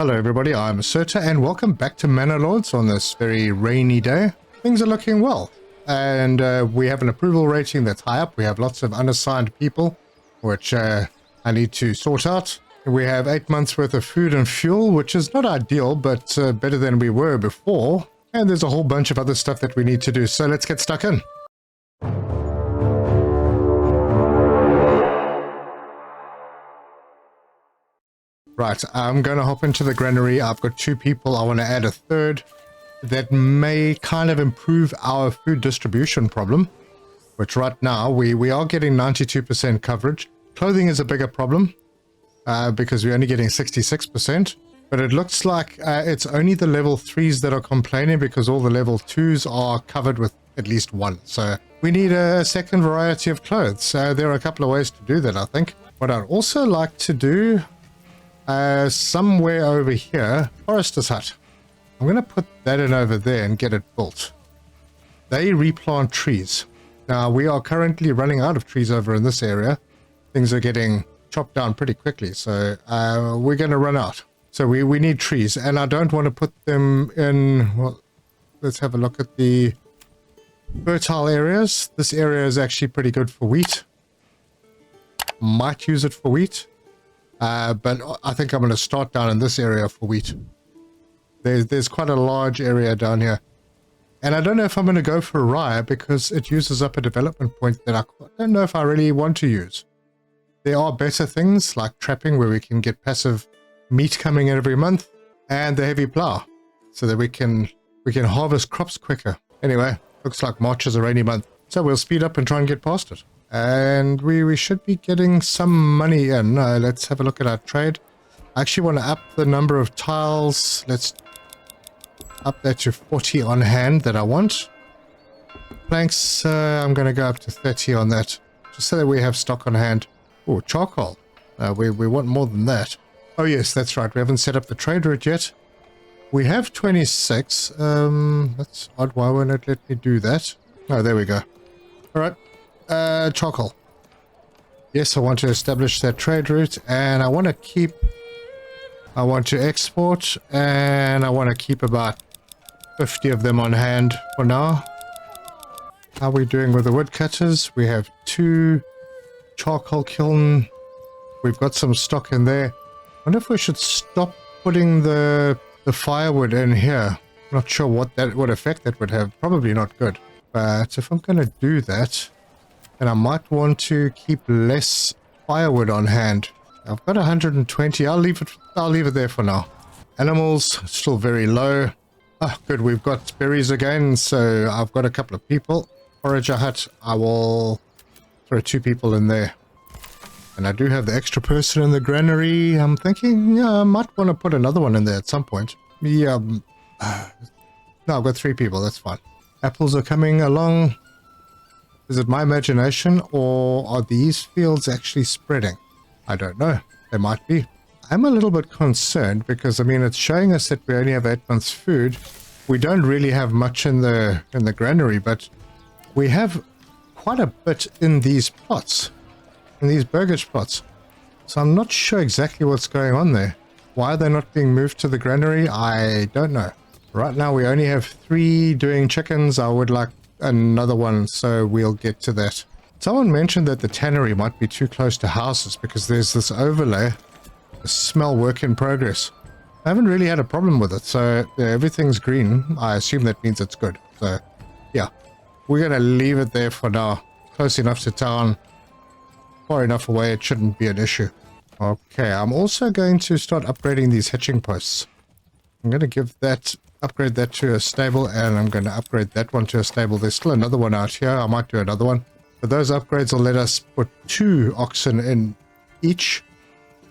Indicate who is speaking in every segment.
Speaker 1: Hello everybody, I'm Serta and welcome back to Manor Lords on this very rainy day. Things are looking well and we have an approval rating that's high up. We have lots of unassigned people which I need to sort out. We have 8 months worth of food and fuel, which is not ideal but better than we were before. And there's a whole bunch of other stuff that we need to do, so let's get stuck in. Right, I'm going to hop into the granary. I've got 2 people. I want to add a third. That may kind of improve our food distribution problem, which right now we are getting 92% coverage. Clothing is a bigger problem because we're only getting 66%. But it looks like it's only the level 3s that are complaining because all the level 2s are covered with at least 1. So we need a second variety of clothes. So there are a couple of ways to do that, I think. What I'd also like to do... somewhere over here, Forester's Hut. I'm going to put that in over there and get it built. They replant trees. Now, we are currently running out of trees over in this area. Things are getting chopped down pretty quickly, so we're going to run out. So we need trees, and I don't want to put them in... Well, let's have a look at the fertile areas. This area is actually pretty good for wheat. Might use it for wheat. But I think I'm going to start down in this area for wheat. There's quite a large area down here. And I don't know if I'm going to go for rye because it uses up a development point that I don't know if I really want to use. There are better things like trapping where we can get passive meat coming in every month and the heavy plow so that we can harvest crops quicker. Anyway, looks like March is a rainy month. So we'll speed up and try and get past it. And we should be getting some money in. Let's have a look at our trade. I actually want to up the number of tiles. Let's up that to 40 on hand that I want. Planks, I'm going to go up to 30 on that. Just so that we have stock on hand. Oh, charcoal. We want more than that. Oh yes, that's right. We haven't set up the trade route yet. We have 26. That's odd. Why won't it let me do that? Oh, there we go. All right. Charcoal. Yes, I want to establish that trade route, and I want to export, and I want to keep about 50 of them on hand for now. How are we doing with the woodcutters? We have 2 charcoal kiln. We've got some stock in there. I wonder if we should stop putting the firewood in here. Not sure what effect that would have. Probably not good. But if I'm going to do that, and I might want to keep less firewood on hand. I've got 120. I'll leave it there for now. Animals still very low. Ah, good. We've got berries again, so I've got a couple of people. Forager hut. I will throw 2 people in there. And I do have the extra person in the granary. I'm thinking, yeah, I might want to put another one in there at some point. Yeah. No, I've got 3 people. That's fine. Apples are coming along. Is it my imagination, or are these fields actually spreading? I don't know. They might be. I'm a little bit concerned because, I mean, it's showing us that we only have 8 months food. We don't really have much in the granary, but we have quite a bit in these plots, in these burgage plots. So I'm not sure exactly what's going on there. Why are they not being moved to the granary? I don't know. Right now we only have 3 doing chickens. I would like another one, so we'll get to that. Someone mentioned that the tannery might be too close to houses because there's this overlay, a smell work in progress. I haven't really had a problem with it, so everything's green. I assume that means it's good. So yeah, we're gonna leave it there for now. Close enough to town, far enough away, it shouldn't be an issue. Okay, I'm also going to start upgrading these hitching posts. I'm going to upgrade that to a stable, and I'm going to upgrade that one to a stable. There's still another one out here. I might do another one. But those upgrades will let us put 2 oxen in each.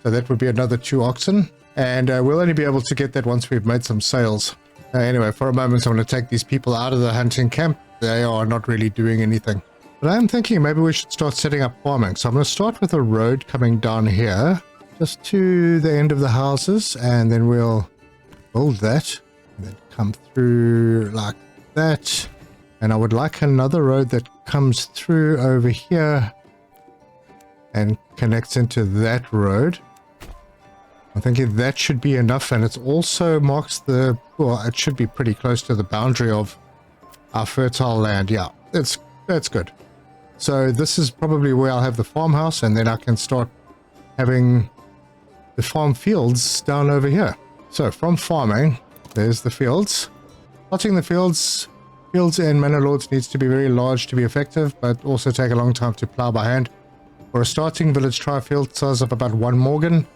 Speaker 1: So that would be another 2 oxen. And we'll only be able to get that once we've made some sales. Anyway, for a moment, I'm going to take these people out of the hunting camp. They are not really doing anything. But I'm thinking maybe we should start setting up farming. So I'm going to start with a road coming down here, just to the end of the houses. And then we'll build that. And then come through like that. And I would like another road that comes through over here and connects into that road. I'm thinking that should be enough, and it also marks the, well, it should be pretty close to the boundary of our fertile land. Yeah, that's good. So this is probably where I'll have the farmhouse, and then I can start having the farm fields down over here. So from farming, there's the fields. Plotting the fields in Manor Lords needs to be very large to be effective, but also take a long time to plow by hand. For a starting village, try a field size of about 1 Morgan.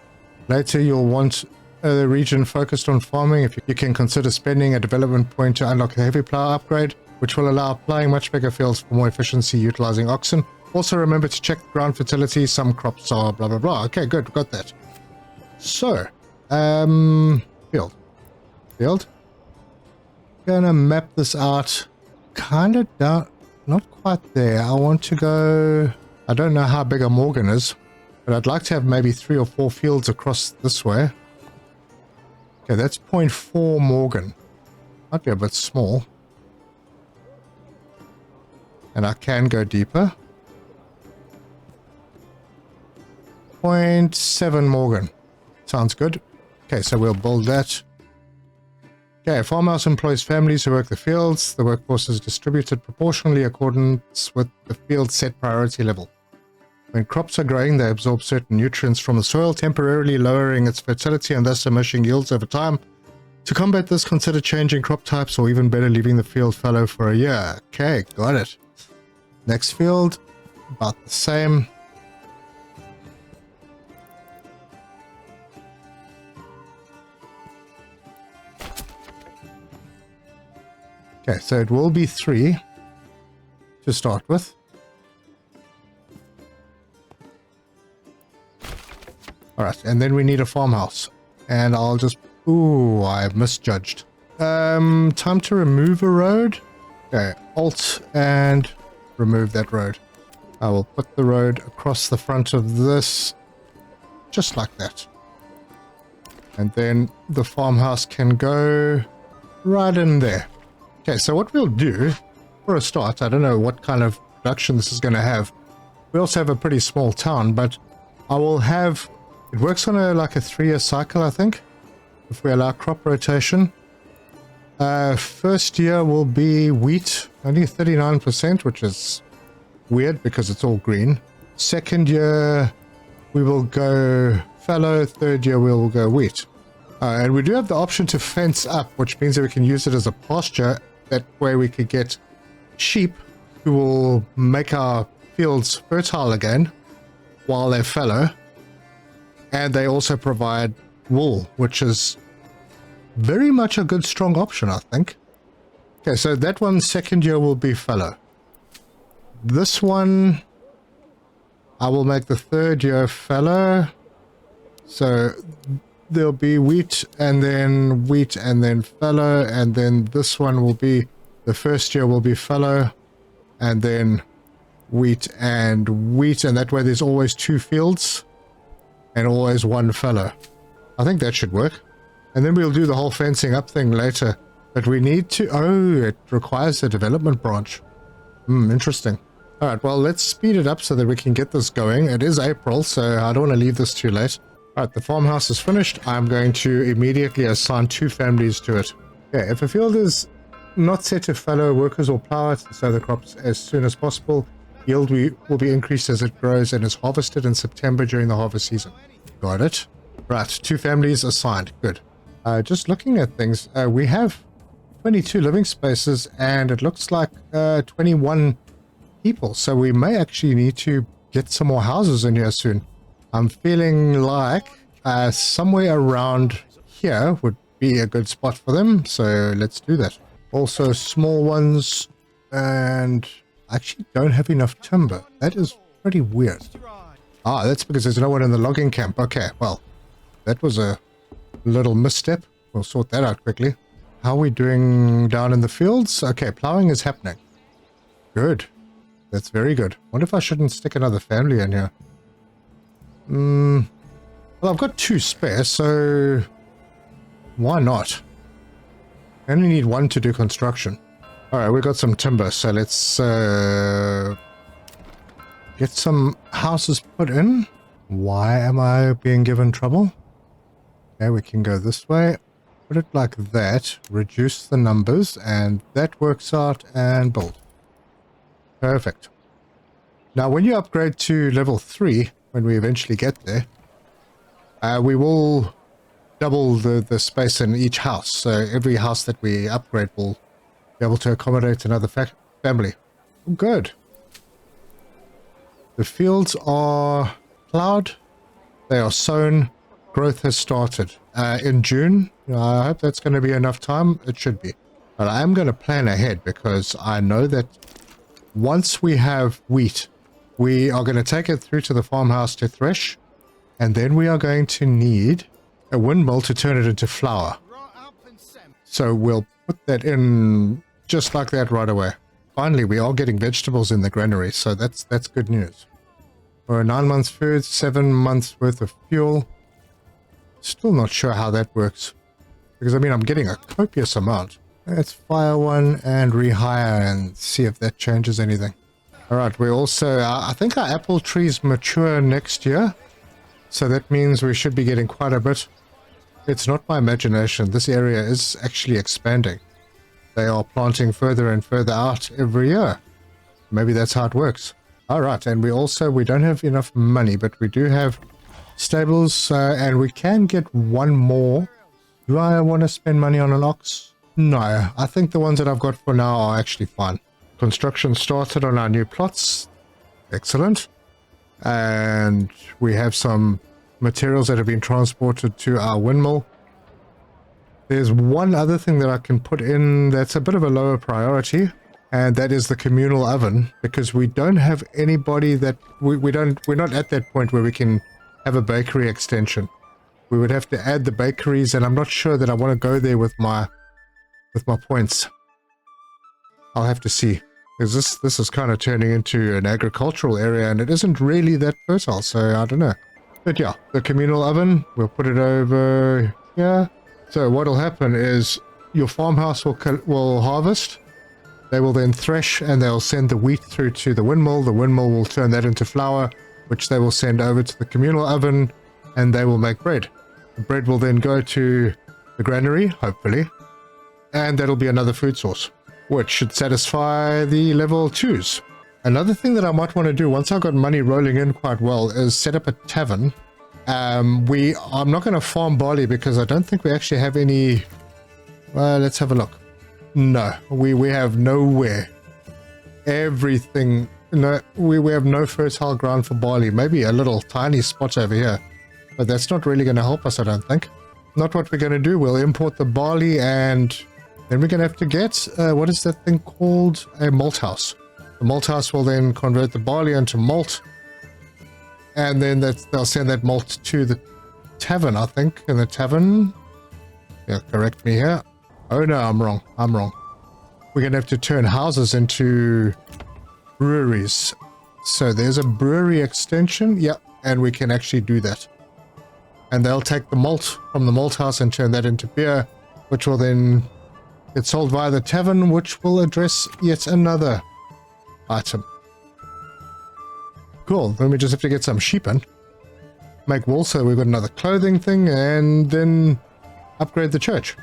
Speaker 1: Later, you'll want a region focused on farming. If you can consider spending a development point to unlock a heavy plow upgrade, which will allow plowing much bigger fields for more efficiency utilizing oxen. Also remember to check ground fertility. Some crops are blah blah blah. Okay, good, got that. So, field. Gonna map this out. Kind of down, not quite there. I want to go. I don't know how big a Morgan is, but I'd like to have maybe 3 or 4 fields across this way. Okay, that's 0.4 Morgan. Might be a bit small. And I can go deeper. 0.7 Morgan. Sounds good. Okay, so we'll build that. Okay, a farmhouse employs families who work the fields. The workforce is distributed proportionally accordance with the field set priority level. When crops are growing, they absorb certain nutrients from the soil, temporarily lowering its fertility and thus diminishing yields over time. To combat this, consider changing crop types or even better leaving the field fallow for a year. Okay, got it. Next field, about the same. Okay, so it will be 3 to start with. Alright, and then we need a farmhouse. And I'll just... Ooh, I misjudged. Time to remove a road. Okay, Alt and remove that road. I will put the road across the front of this, just like that. And then the farmhouse can go right in there. Okay, so what we'll do, for a start, I don't know what kind of production this is going to have. We also have a pretty small town, but I will have... It works on like a 3-year cycle, I think, if we allow crop rotation. First year will be wheat, only 39%, which is weird because it's all green. Second year, we will go fallow. Third year, we will go wheat. And we do have the option to fence up, which means that we can use it as a pasture. That way we could get sheep who will make our fields fertile again while they're fallow. And they also provide wool, which is very much a good strong option, I think. Okay, so that one, second year, will be fallow. This one, I will make the third year fallow. So there'll be wheat and then fallow, and then this one will be, the first year will be fallow, and then wheat, and that way there's always 2 fields and always 1 fallow. I think that should work. And then we'll do the whole fencing up thing later. But we need to... Oh, it requires a development branch. Interesting. Alright, well, let's speed it up so that we can get this going. It is April, so I don't want to leave this too late. Alright, the farmhouse is finished. I'm going to immediately assign 2 families to it. Okay, if a field is not set to fallow, workers will plow it and sow the crops as soon as possible. Yield will be increased as it grows and is harvested in September during the harvest season. Got it. Right, 2 families assigned. Good. Just looking at things, we have 22 living spaces and it looks like 21 people. So we may actually need to get some more houses in here soon. I'm feeling like somewhere around here would be a good spot for them. So let's do that. Also small ones, and I actually don't have enough timber. That is pretty weird. Ah, that's because there's no one in the logging camp. Okay, well, that was a little misstep. We'll sort that out quickly. How are we doing down in the fields? Okay, plowing is happening. Good. That's very good. Wonder if I shouldn't stick another family in here. Well, I've got 2 spare, so why not? I only need 1 to do construction. Alright, we got some timber, so let's get some houses put in. Why am I being given trouble? Okay, we can go this way. Put it like that. Reduce the numbers, and that works out, and build. Perfect. Now, when you upgrade to level 3, when we eventually get there, we will double the space in each house. So every house that we upgrade will be able to accommodate another family. Good. The fields are plowed. They are sown. Growth has started. In June, I hope that's going to be enough time. It should be. But I am going to plan ahead because I know that once we have wheat, we are going to take it through to the farmhouse to thresh. And then we are going to need a windmill to turn it into flour. So we'll put that in just like that right away. Finally, we are getting vegetables in the granary, so that's good news. For 9 months food, 7 months worth of fuel. Still not sure how that works. Because, I mean, I'm getting a copious amount. Let's fire one and rehire and see if that changes anything. Alright, we also, I think our apple trees mature next year. So that means we should be getting quite a bit. It's not my imagination. This area is actually expanding. They are planting further and further out every year. Maybe that's how it works. Alright, and we don't have enough money, but we do have stables, and we can get one more. Do I want to spend money on an ox? No, I think the ones that I've got for now are actually fine. Construction started on our new plots. Excellent. And we have some materials that have been transported to our windmill. There's one other thing that I can put in that's a bit of a lower priority, and that is the communal oven, because we don't have anybody that we're not at that point where we can have a bakery extension. We would have to add the bakeries, and I'm not sure that I want to go there with my points. I'll have to see, because this is kind of turning into an agricultural area, and it isn't really that fertile, so I don't know. But yeah, the communal oven, we'll put it over here. So what'll happen is your farmhouse will harvest. They will then thresh, and they'll send the wheat through to the windmill. The windmill will turn that into flour, which they will send over to the communal oven, and they will make bread. The bread will then go to the granary, hopefully, and that'll be another food source, which should satisfy the level 2s. Another thing that I might want to do once I've got money rolling in quite well is set up a tavern. I'm not going to farm barley because I don't think we actually have any. Well, let's have a look. No, we have nowhere. Everything. No, we have no fertile ground for barley. Maybe a little tiny spot over here, but that's not really going to help us, I don't think. Not what we're going to do. We'll import the barley, and then we're going to have to get what is that thing called? A malt house. The malt house will then convert the barley into malt, and then they'll send that malt to the tavern, I think. And the tavern, yeah, correct me here. Oh no, I'm wrong. We're going to have to turn houses into breweries. So there's a brewery extension. Yep, and we can actually do that. And they'll take the malt from the malt house and turn that into beer, which will then get sold via the tavern, which will address yet another item. Cool, then we just have to get some sheep in. Make wool, so we've got another clothing thing, and then upgrade the church.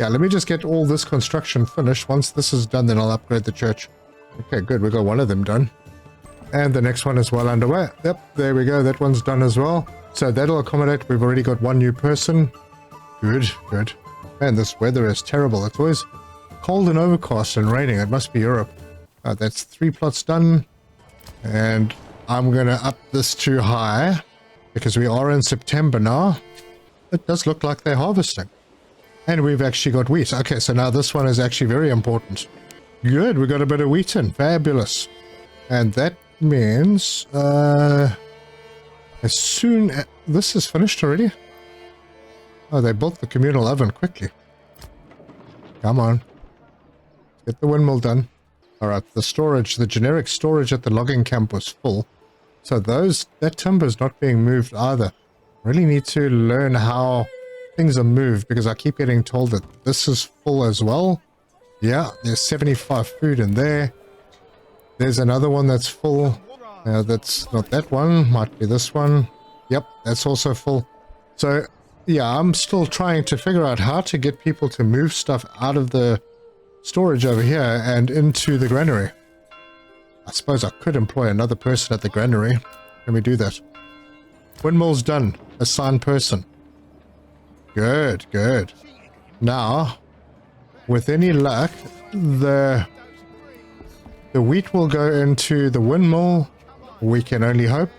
Speaker 1: Yeah, let me just get all this construction finished. Once this is done, then I'll upgrade the church. Okay, good, we got one of them done. And the next one is well underway. Yep, there we go, that one's done as well. So that'll accommodate, we've already got one new person. Good, good. Man, this weather is terrible. It's always cold and overcast and raining. It must be Europe. That's 3 plots done. And I'm going to up this to high because we are in September now. It does look like they're harvesting. And we've actually got wheat. Okay, so now this one is actually very important. Good, we got a bit of wheat in. Fabulous. And that means as soon as this is finished already. Oh, they built the communal oven quickly. Come on. Get the windmill done. Alright, the generic storage at the logging camp was full. So that timber is not being moved either. Really need to learn how things are moved because I keep getting told that this is full as well. Yeah, there's 75 food in there. There's another one that's full. That's not that one, might be this one. Yep, that's also full. So yeah, I'm still trying to figure out how to get people to move stuff out of the storage over here and into the granary. I suppose I could employ another person at the granary. Let me do that. Windmill's done. Assign person. Good, good. Now, with any luck, the wheat will go into the windmill. We can only hope.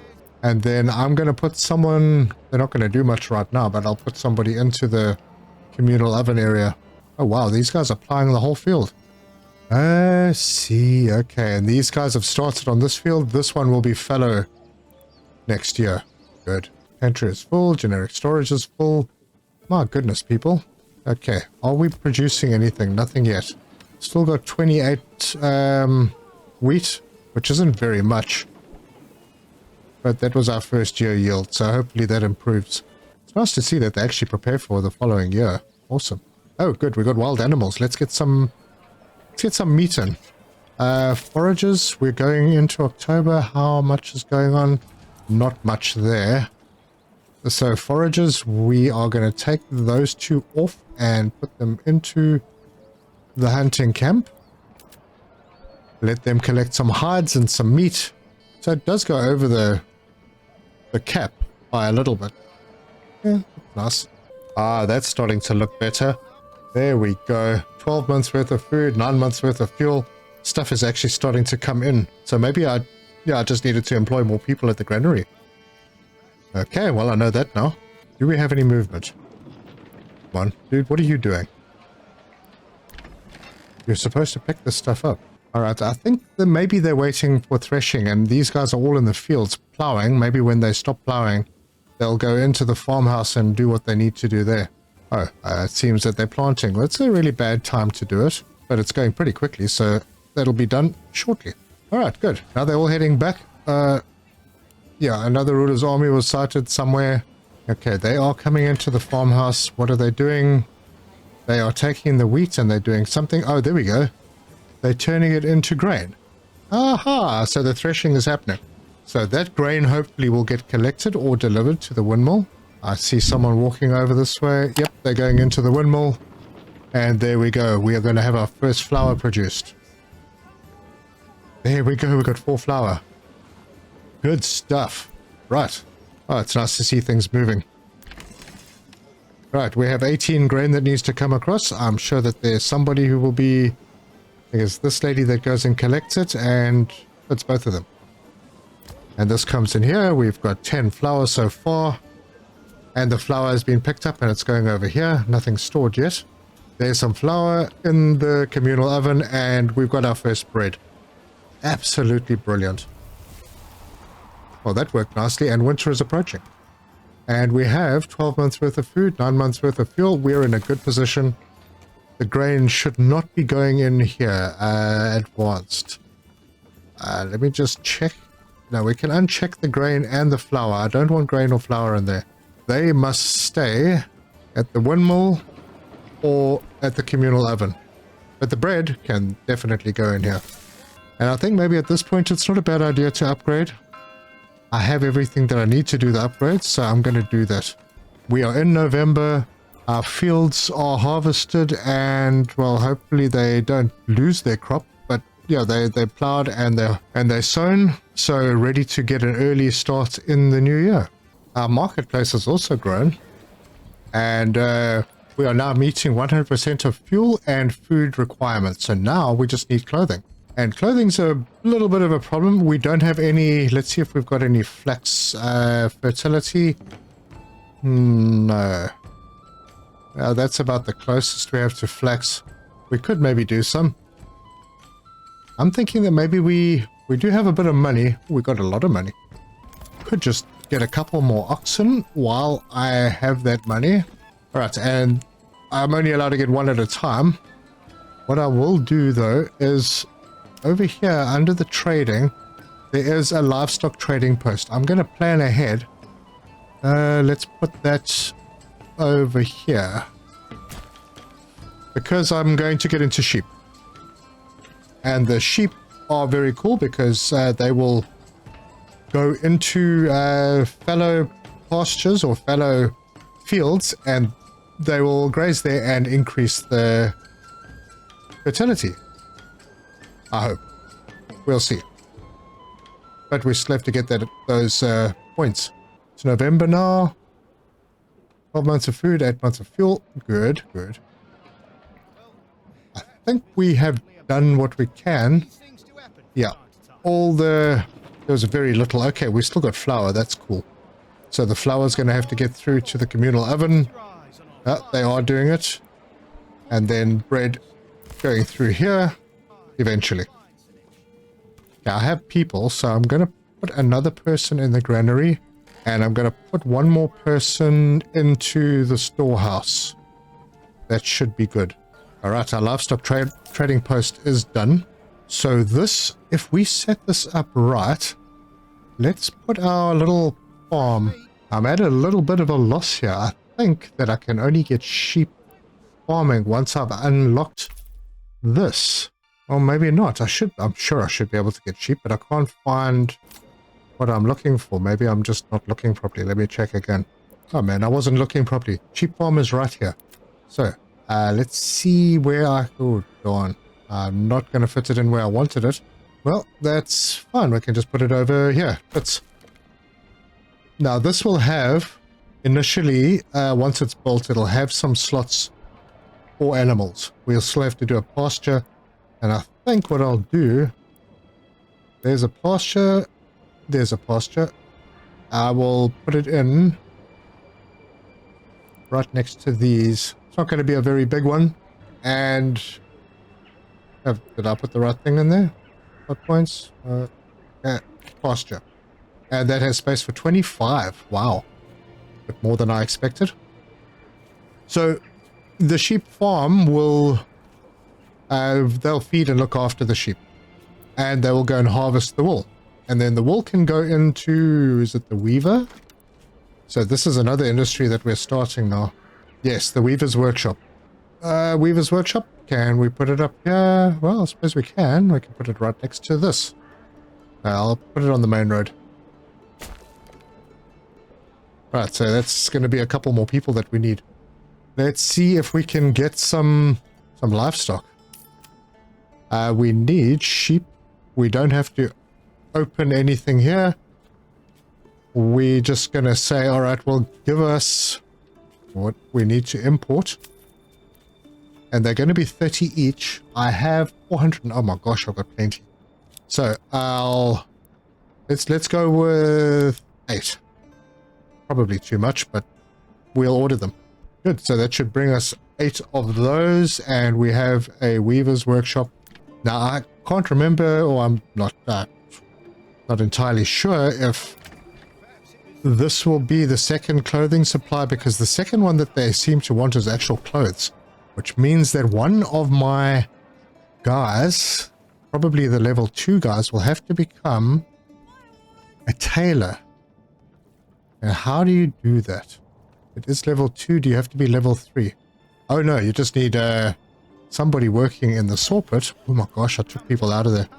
Speaker 1: And then I'm going to put someone, they're not going to do much right now, but I'll put somebody into the communal oven area. Oh wow, these guys are plowing the whole field. I see, okay, and these guys have started on this field. This one will be fallow next year. Good. Pantry is full, generic storage is full. My goodness, people. Okay, are we producing anything? Nothing yet. Still got 28 wheat, which isn't very much. But that was our first year yield, so hopefully that improves. It's nice to see that they actually prepare for the following year. Awesome. Oh, good. We got wild animals. Let's get some meat in. Forages. We're going into October. How much is going on? Not much there. So forages, we are going to take those two off and put them into the hunting camp. Let them collect some hides and some meat. So it does go over the cap by a little bit. Yeah, nice. Ah, that's starting to look better. There we go. 12 months worth of food, 9 months worth of fuel. Stuff is actually starting to come in. So maybe I just needed to employ more people at the granary. Okay, well, I know that now. Do we have any movement? Come on, dude, what are you doing? You're supposed to pick this stuff up. Alright, I think that maybe they're waiting for threshing, and these guys are all in the fields plowing. Maybe when they stop plowing, they'll go into the farmhouse and do what they need to do there. Oh, it seems that they're planting. Well, it's a really bad time to do it, but it's going pretty quickly, so that'll be done shortly. Alright, good. Now they're all heading back. Yeah, another ruler's army was sighted somewhere. Okay, they are coming into the farmhouse. What are they doing? They are taking the wheat and they're doing something. Oh, there we go. They're turning it into grain. Aha! So the threshing is happening. So that grain hopefully will get collected or delivered to the windmill. I see someone walking over this way. Yep, they're going into the windmill. And there we go. We are going to have our first flour produced. There we go. We got 4 flour. Good stuff. Right. Oh, it's nice to see things moving. Right, we have 18 grain that needs to come across. I'm sure that there's somebody who will be... I think it's this lady that goes and collects it, and it's both of them. And this comes in here. We've got 10 flour so far. And the flour has been picked up and it's going over here. Nothing stored yet. There's some flour in the communal oven and we've got our first bread. Absolutely brilliant. Well, that worked nicely and winter is approaching. And we have 12 months worth of food, 9 months worth of fuel. We're in a good position. The grain should not be going in here. Advanced. Let me just check. No, we can uncheck the grain and the flour. I don't want grain or flour in there. They must stay at the windmill or at the communal oven. But the bread can definitely go in here. And I think maybe at this point it's not a bad idea to upgrade. I have everything that I need to do the upgrades, so I'm going to do that. We are in November. Our fields are harvested and, well, hopefully they don't lose their crop. But yeah, they plowed and they're sown, so ready to get an early start in the new year. Our marketplace has also grown, and we are now meeting 100% of fuel and food requirements. So now we just need clothing. And clothing's a little bit of a problem. We don't have any... Let's see if we've got any flax fertility. No. That's about the closest we have to flax. We could maybe do some. I'm thinking that maybe we do have a bit of money. We got a lot of money. Could just get a couple more oxen while I have that money. Alright, and I'm only allowed to get one at a time. What I will do though is over here under the trading, there is a livestock trading post. I'm going to plan ahead. Let's put that over here. Because I'm going to get into sheep. And the sheep are very cool because they will go into fallow pastures or fallow fields and they will graze there and increase the fertility. I hope. We'll see. But we still have to get those points. It's November now. 12 months of food, 8 months of fuel. Good, good. I think we have done what we can. Yeah. There was very little. Okay, we still got flour. That's cool. So the flour's going to have to get through to the communal oven. They are doing it. And then bread going through here eventually. Yeah, I have people, so I'm going to put another person in the granary. And I'm going to put one more person into the storehouse. That should be good. Alright, our livestock trading post is done. So this, if we set this up right, let's put our little farm. I'm at a little bit of a loss here. I think that I can only get sheep farming once I've unlocked this. Or maybe not. I'm sure I should be able to get sheep, but I can't find what I'm looking for. Maybe I'm just not looking properly. Let me check again. Oh man, I wasn't looking properly. Sheep farm is right here. So, let's see where oh, darn. I'm not going to fit it in where I wanted it. Well, that's fine. We can just put it over here. Now, this will have, initially, once it's built, it'll have some slots for animals. We'll still have to do a pasture. And I think what I'll do, there's a pasture. There's a pasture. I will put it in right next to these. It's not going to be a very big one. And did I put the right thing in there? What points? Pasture. And that has space for 25. Wow. A bit more than I expected. So the sheep farm will, they'll feed and look after the sheep. And they will go and harvest the wool. And then the wool can go into, is it the weaver? So this is another industry that we're starting now. Yes, the weaver's workshop. Weaver's workshop. Can we put it up here? Well, I suppose we can. We can put it right next to this. I'll put it on the main road. Right, so that's going to be a couple more people that we need. Let's see if we can get some livestock. We need sheep. We don't have to open anything here. We're just going to say, all right, well, give us what we need to import. And they're going to be 30 each. I have 400. Oh my gosh, I've got plenty. So let's go with 8. Probably too much, but we'll order them. Good. So that should bring us 8 of those, and we have a weaver's workshop. Now I can't remember, or I'm not entirely sure if this will be the second clothing supply, because the second one that they seem to want is actual clothes, which means that one of my guys, probably the level 2 guys, will have to become a tailor. Now, how do you do that? It is level 2. Do you have to be level 3? Oh no, you just need somebody working in the saw pit. Oh my gosh, I took people out of there.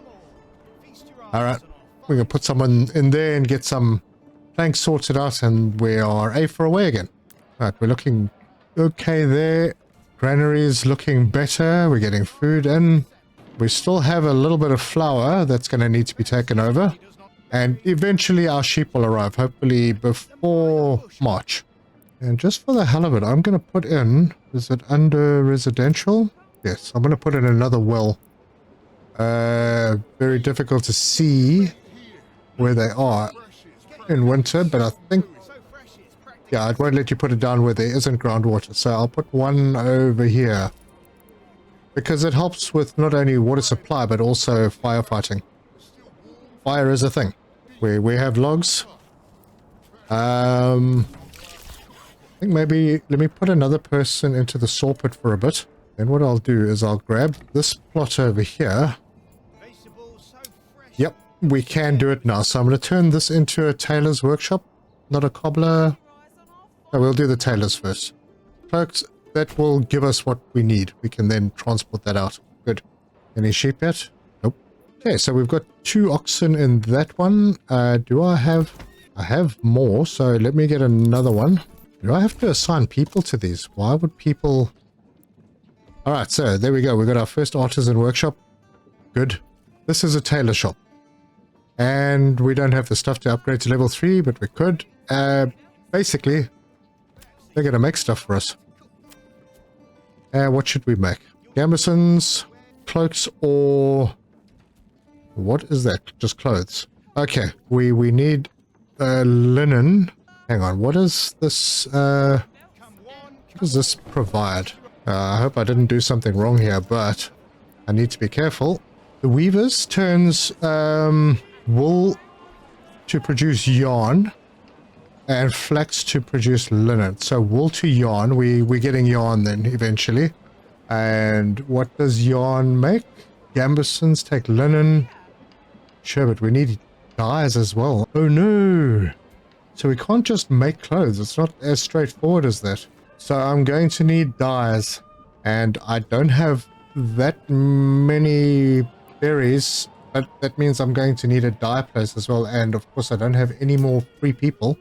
Speaker 1: Alright, we're going to put someone in there and get some planks sorted out, and we are A for away again. Alright, we're looking okay there. Granary is looking better. We're getting food in. We still have a little bit of flour that's going to need to be taken over. And eventually our sheep will arrive, hopefully before March. And just for the hell of it, I'm going to put in, is it under residential? Yes, I'm going to put in another well. Very difficult to see where they are in winter, but I think, yeah, it won't let you put it down where there isn't groundwater. So I'll put one over here, because it helps with not only water supply, but also firefighting. Fire is a thing. We have logs. I think maybe let me put another person into the saw pit for a bit. Then what I'll do is I'll grab this plot over here. Yep, we can do it now. So I'm going to turn this into a tailor's workshop, not a cobbler. No, we'll do the tailors first. Cloaks, that will give us what we need. We can then transport that out. Good. Any sheep yet? Nope. Okay, so we've got 2 oxen in that one. Do I have more, so let me get another one. Do I have to assign people to these? Why would people... Alright, so there we go. We got our first artisan workshop. Good. This is a tailor shop. And we don't have the stuff to upgrade to level 3, but we could. Basically, they're going to make stuff for us. What should we make? Gambesons, cloaks, or... What is that? Just clothes. Okay, we need linen. Hang on, what is this? What does this provide? I hope I didn't do something wrong here, but I need to be careful. The weavers turns wool to produce yarn and flax to produce linen. So wool to yarn, we're getting yarn then eventually. And what does yarn make? Gambesons take linen. Sure, but we need dyes as well. Oh no! So we can't just make clothes. It's not as straightforward as that. So I'm going to need dyes. And I don't have that many berries. But that means I'm going to need a dye place as well. And of course I don't have any more free people.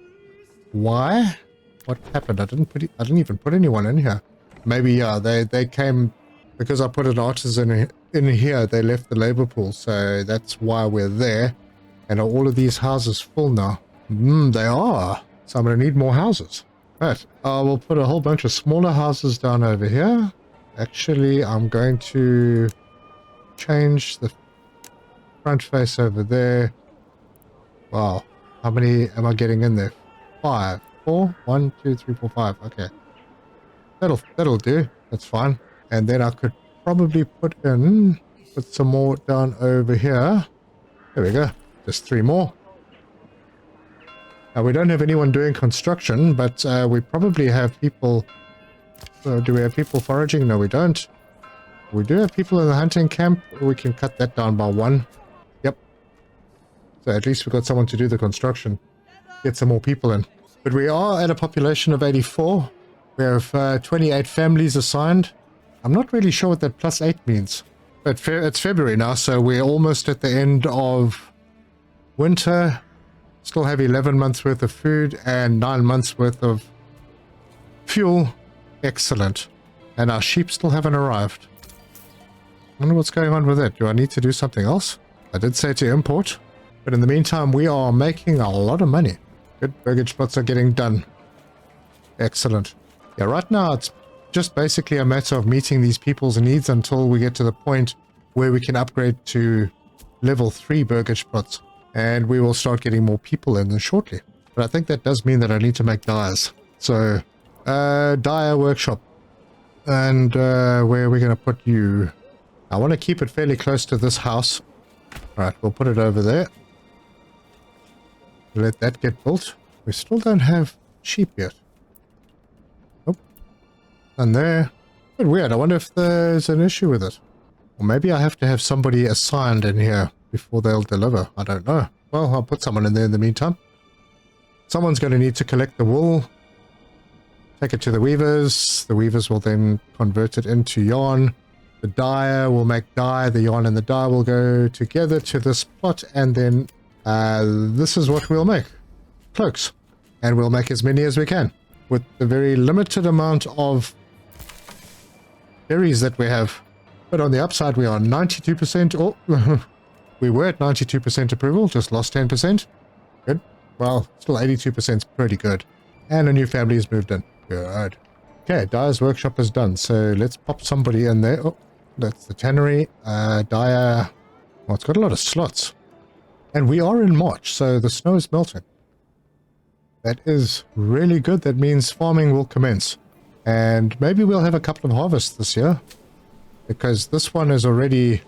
Speaker 1: Why? What happened? I didn't even put anyone in here. Maybe yeah, they came because I put an artisan in here. They left the labor pool, so that's why we're there. And are all of these houses full now? They are. So I'm going to need more houses. Right, we'll put a whole bunch of smaller houses down over here. Actually, I'm going to change the front face over there. Wow, how many am I getting in there? 5, 4, 1, 2, 3, 4, 5. Okay, that'll do. That's fine. And then I could probably put some more down over here. There we go. Just 3 more. Now we don't have anyone doing construction, but we probably have people. Do we have people foraging? No, we don't. We do have people in the hunting camp. We can cut that down by 1. Yep. So at least we've got someone to do the construction. Get some more people in. But we are at a population of 84. We have 28 families assigned. I'm not really sure what that +8 means. But it's February now, so we're almost at the end of winter. Still have 11 months worth of food and 9 months worth of fuel. Excellent. And our sheep still haven't arrived. I wonder what's going on with it. Do I need to do something else? I did say to import. But in the meantime, we are making a lot of money. Good. Burgage plots are getting done. Excellent. Yeah, right now it's just basically a matter of meeting these people's needs until we get to the point where we can upgrade to level 3 burgage plots. And we will start getting more people in shortly. But I think that does mean that I need to make dyes. So, dyer workshop. And where are we going to put you? I want to keep it fairly close to this house. Alright, we'll put it over there. Let that get built. We still don't have sheep yet. Nope. And there. Bit weird. I wonder if there's an issue with it. Or maybe I have to have somebody assigned in here before they'll deliver. I don't know. Well, I'll put someone in there in the meantime. Someone's going to need to collect the wool. Take it to the weavers. The weavers will then convert it into yarn. The dyer will make dye. The yarn and the dye will go together to this plot. And then this is what we'll make. Cloaks. And we'll make as many as we can. With the very limited amount of berries that we have. But on the upside, we are 92%. Oh, we were at 92% approval. Just lost 10%. Good. Well, still 82% is pretty good. And a new family has moved in. Good. Okay, Dyer's workshop is done. So let's pop somebody in there. Oh, that's the tannery. Dyer. Well, it's got a lot of slots. And we are in March, so the snow is melting. That is really good. That means farming will commence. And maybe we'll have a couple of harvests this year. Because this one is already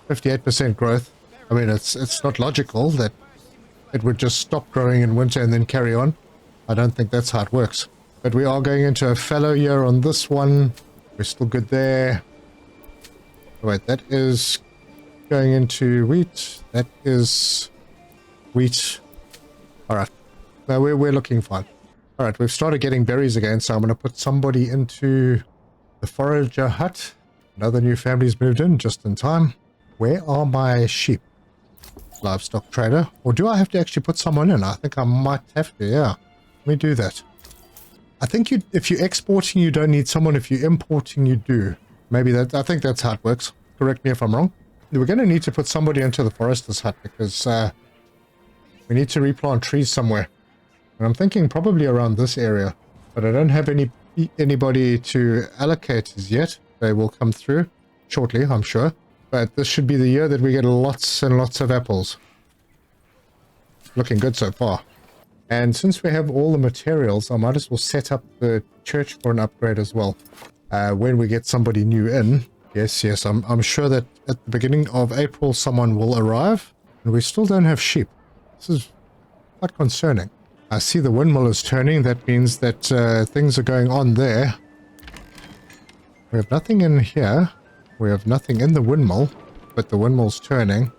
Speaker 1: 58% growth. I mean, it's not logical that it would just stop growing in winter and then carry on. I don't think that's how it works. But we are going into a fallow year on this one. We're still good there. Wait, that is going into wheat. That is wheat. Alright. No, we're looking fine. Alright, we've started getting berries again, so I'm going to put somebody into the forager hut. Another new family's moved in just in time. Where are my sheep? Livestock trader. Or do I have to actually put someone in? I think I might have to, yeah. Let me do that. I think if you're exporting, you don't need someone. If you're importing, you do. Maybe that. I think that's how it works. Correct me if I'm wrong. We're going to need to put somebody into the forester's hut because we need to replant trees somewhere. And I'm thinking probably around this area. But I don't have anybody to allocate as yet. They will come through shortly, I'm sure. But this should be the year that we get lots and lots of apples. Looking good so far. And since we have all the materials, I might as well set up the church for an upgrade as well. When we get somebody new in. Yes, I'm sure that at the beginning of April someone will arrive. And we still don't have sheep. This is quite concerning. I see the windmill is turning. That means that things are going on there. We have nothing in here. We have nothing in the windmill. But the windmill's turning.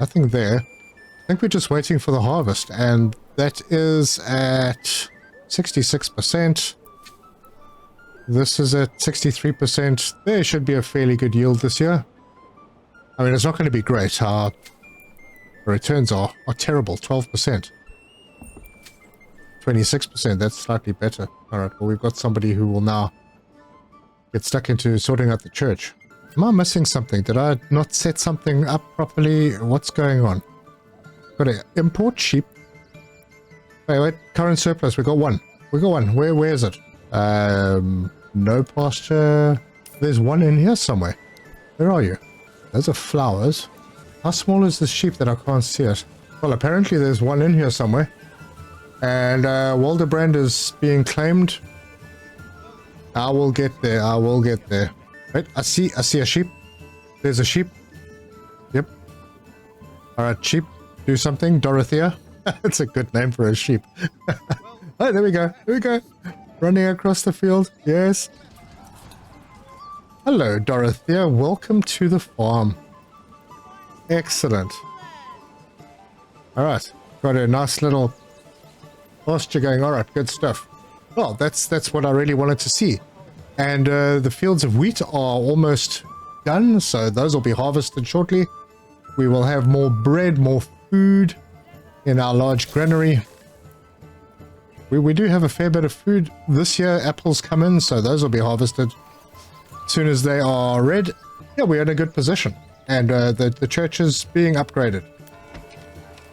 Speaker 1: Nothing there. I think we're just waiting for the harvest. And that is at 66%. This is at 63%. There should be a fairly good yield this year. I mean, it's not going to be great. Our returns are terrible. 12%. 26%. That's slightly better. Alright, well, we've got somebody who will now get stuck into sorting out the church. Am I missing something? Did I not set something up properly? What's going on? Got to import sheep. Wait, current surplus, we got one. Where is it? No pasture. There's one in here somewhere. Where are you? Those are flowers. How small is this sheep that I can't see it? Well, apparently there's one in here somewhere. And Waldebrand is being claimed. I will get there. Wait, I see a sheep. There's a sheep. Yep. Alright, sheep. Do something. Dorethea. That's a good name for a sheep. Oh, there we go. Running across the field. Yes. Hello, Dorethea. Welcome to the farm. Excellent. Alright. Got a nice little pasture going. Alright, good stuff. Well, that's what I really wanted to see. And the fields of wheat are almost done, so those will be harvested shortly. We will have more bread, more food in our large granary. We do have a fair bit of food this year. Apples come in, so those will be harvested as soon as they are red. Yeah, we're in a good position. And the church is being upgraded.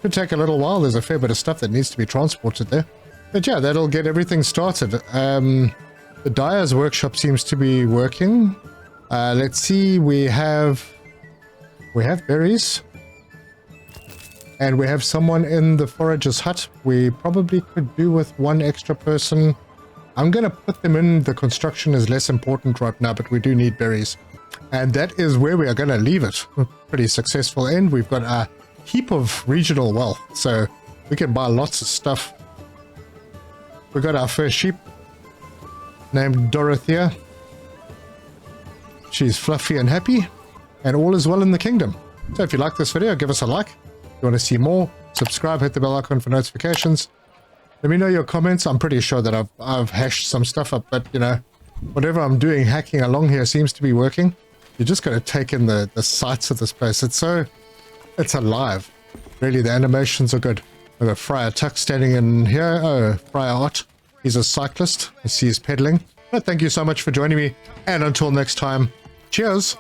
Speaker 1: Could take a little while. There's a fair bit of stuff that needs to be transported there. But yeah, that'll get everything started. The dyer's workshop seems to be working. Let's see, we have berries. And we have someone in the forager's hut. We probably could do with one extra person. I'm going to put them in. The construction is less important right now, but we do need berries. And that is where we are going to leave it. Pretty successful end. We've got a heap of regional wealth, so we can buy lots of stuff. We got our first sheep named Dorethea. She's fluffy and happy, and all is well in the kingdom. So if you like this video, give us a like. If you want to see more, subscribe, hit the bell icon for notifications. Let me know your comments. I'm pretty sure that I've hashed some stuff up, but you know, whatever I'm doing hacking along here seems to be working. You just got to take in the sights of this place. It's alive. Really, the animations are good. We've got Friar Tuck standing in here. Oh, Friar Ott. He's a cyclist. I see he's pedaling. But thank you so much for joining me. And until next time, cheers.